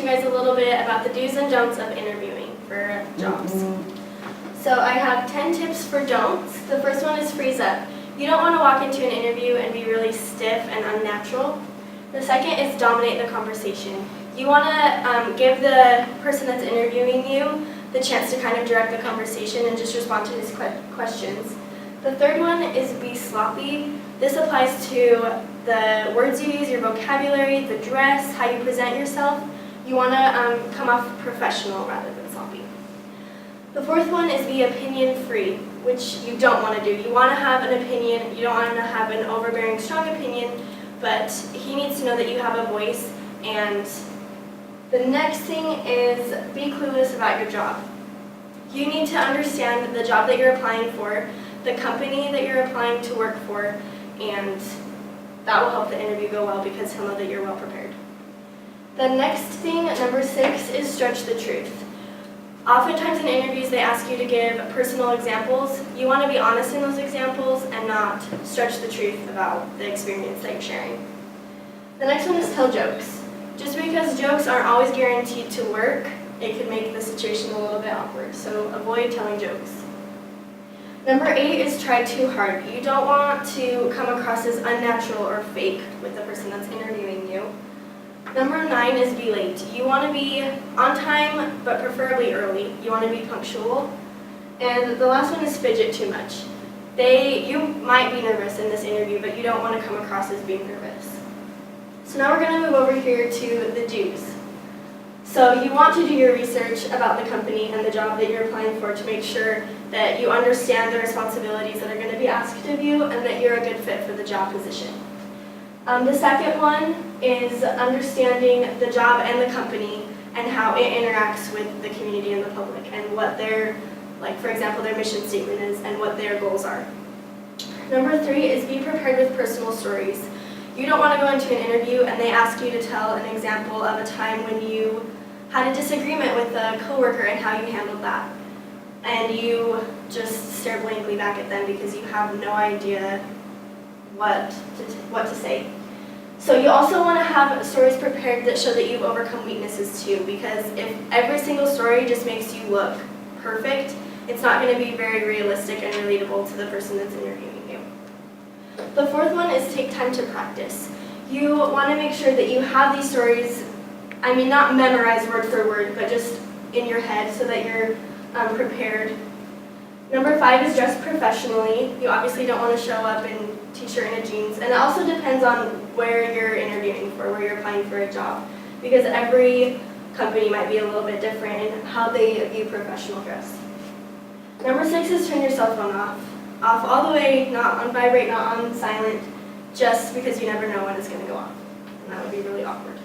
you guys a little bit about the do's and don'ts of interviewing for jobs. So I have 10 tips for don'ts. The first one is freeze up. You don't want to walk into an interview and be really stiff and unnatural. The second is dominate the conversation. You want to give the person that's interviewing you the chance to kind of direct the conversation and just respond to his questions. The third one is be sloppy. This applies to the words you use, your vocabulary, the dress, how you present yourself. You want to come off professional rather than sloppy. The fourth one is be opinion-free, which you don't want to do. You want to have an opinion. You don't want to have an overbearing, strong opinion, but he needs to know that you have a voice. And the next thing is be clueless about your job. You need to understand the job that you're applying for, the company that you're applying to work for, and that will help the interview go well because he'll know that you're well prepared. The next thing, number 6, is stretch the truth. Oftentimes in interviews they ask you to give personal examples. You want to be honest in those examples and not stretch the truth about the experience that you're sharing. The next one is tell jokes. Just because jokes aren't always guaranteed to work, it could make the situation a little bit awkward, so avoid telling jokes. Number 8 is try too hard. You don't want to come across as unnatural or fake with the person that's interviewing you. Number 9 is be late. You want to be on time, but preferably early. You want to be punctual. And the last one is fidget too much. You might be nervous in this interview, but you don't want to come across as being nervous. So now we're going to move over here to the do's. So you want to do your research about the company and the job that you're applying for to make sure that you understand the responsibilities that are going to be asked of you and that you're a good fit for the job position. The second one is understanding the job and the company and how it interacts with the community and the public and what their, like for example, their mission statement is and what their goals are. Number 3 is be prepared with personal stories. You don't want to go into an interview and they ask you to tell an example of a time when you had a disagreement with a coworker and how you handled that. And you just stare blankly back at them because you have no idea what to say. So you also want to have stories prepared that show that you've overcome weaknesses too, because if every single story just makes you look perfect, it's not going to be very realistic and relatable to the person that's interviewing you. The fourth one is take time to practice. You want to make sure that you have these stories, not memorized word for word, but just in your head so that you're prepared. Number 5 is dress professionally. You obviously don't want to show up in t-shirt and jeans, and it also depends on where you're interviewing for, where you're applying for a job, because every company might be a little bit different in how they view professional dress. Number 6 is turn your cell phone off all the way, not on vibrate, not on silent, just because you never know when it's going to go off, and that would be really awkward.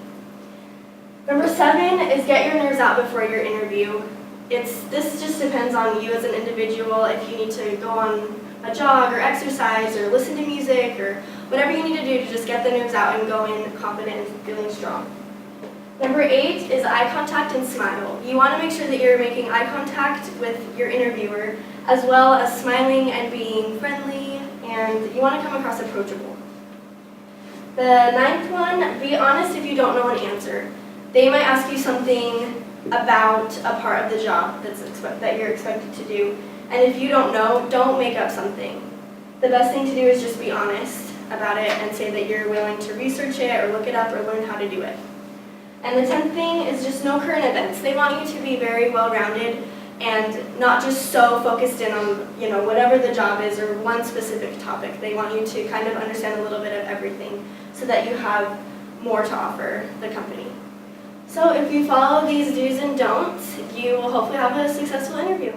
Number 7 is get your nerves out before your interview. This just depends on you as an individual. If you need to go on a jog or exercise or listen to music or whatever you need to do to just get the nerves out and go in confident and feeling strong. Number 8 is eye contact and smile. You want to make sure that you're making eye contact with your interviewer as well as smiling and being friendly, and you want to come across approachable. The 9th one, be honest if you don't know an answer. They might ask you something about a part of the job that you're expected to do, and if you don't know, don't make up something. The best thing to do is just be honest about it and say that you're willing to research it or look it up or learn how to do it. And the 10th thing is just know current events. They want you to be very well-rounded and not just so focused in on whatever the job is or one specific topic. They want you to kind of understand a little bit of everything so that you have more to offer the company. So if you follow these do's and don'ts, you will hopefully have a successful interview.